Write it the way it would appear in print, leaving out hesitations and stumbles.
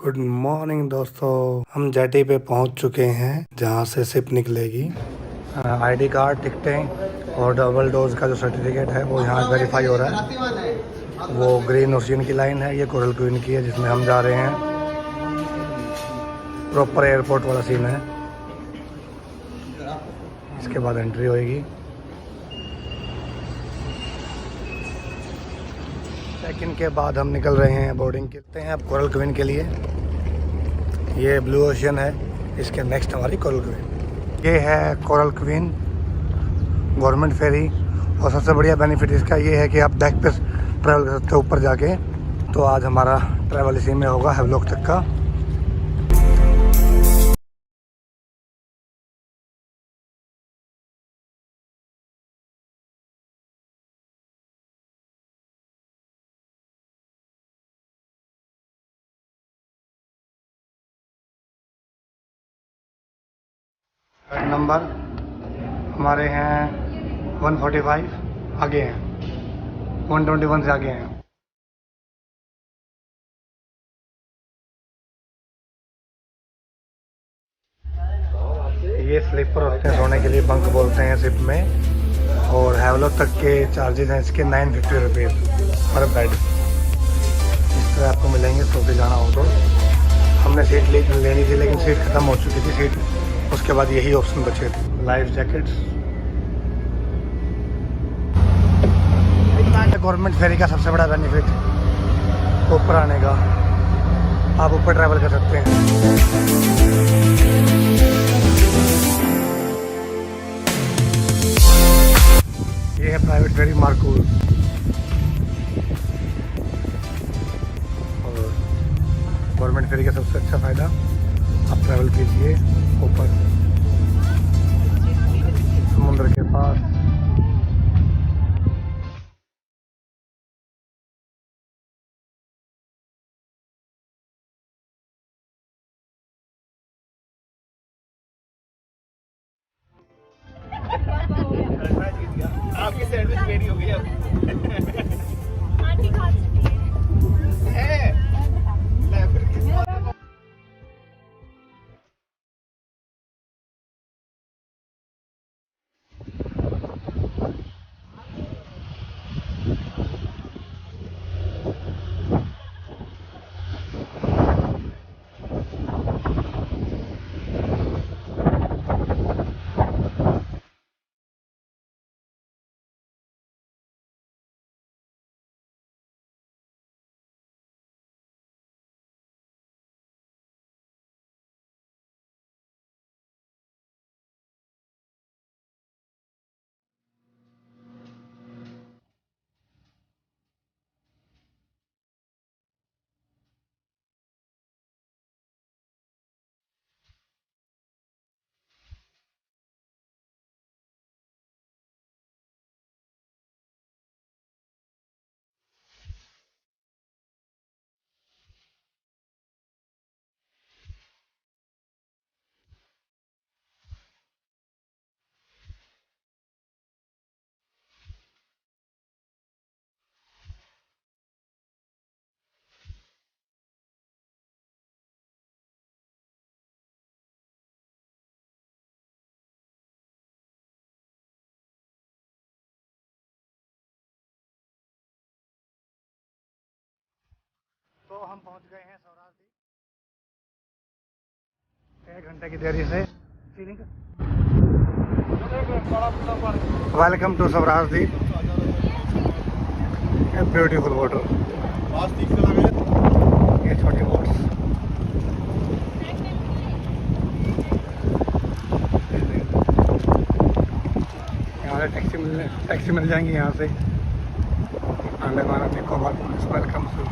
Good morning दोस्तों, हम jetty पे पहुंच चुके हैं जहां से शिप निकलेगी। आईडी कार्ड, टिकटें और डबल डोज का जो सर्टिफिकेट है वो यहाँ वेरीफाई हो रहा है। वो ग्रीन ओशियन की लाइन है, ये कोरल क्वीन की है जिसमें हम जा रहे हैं। प्रॉपर एयरपोर्ट वाला सीन है। इसके बाद एंट्री होएगी। चेक इन के बाद हम निकल रहे हैं बोर्डिंग करते हैं अब कोरल क्वीन के लिए। ये ब्लू ओशियन है, इसके नेक्स्ट हमारी कोरल क्वीन। ये है कोरल क्वीन गवर्नमेंट फेरी। और सबसे बढ़िया बेनिफिट इसका ये है कि आप बैक पे ट्रैवल कर सकते हो ऊपर जाके। तो आज हमारा ट्रैवल इसी में होगा हैवलॉक तक का। नंबर हमारे हैं 145, आगे हैं 121 से आगे हैं। ये स्लीपर होते हैं, सोने के लिए बंक बोलते हैं शिप में। और हैवलॉक तक के चार्जेस हैं इसके 950 रुपीज़ पर बेड। इस तरह आपको मिलेंगे सो के जाना हो तो। हमने सीट लेनी थी लेकिन सीट ख़त्म हो चुकी थी सीट, उसके बाद यही ऑप्शन बचे थे। Life jackets. गवर्नमेंट फेरी का सबसे बड़ा बेनिफिट ऊपर आने का, आप ऊपर ट्रैवल कर सकते हैं। ये है प्राइवेट फेरी मार्कूल। और गवर्नमेंट फेरी का सबसे अच्छा फ़ायदा, आप ट्रैवल कीजिए ऊपर समुद्र के पास। आपकी सैंडविच मेरी हो गई अब। आंटी खा चुकी है। तो हम पहुंच गए हैं सौराष्ट्र 1 घंटे की देरी से। Welcome to Saurashtra, beautiful water. ये छोटी बोट्स, यहाँ से टैक्सी मिल जाएंगी यहाँ से। Andaman Nicobar welcome to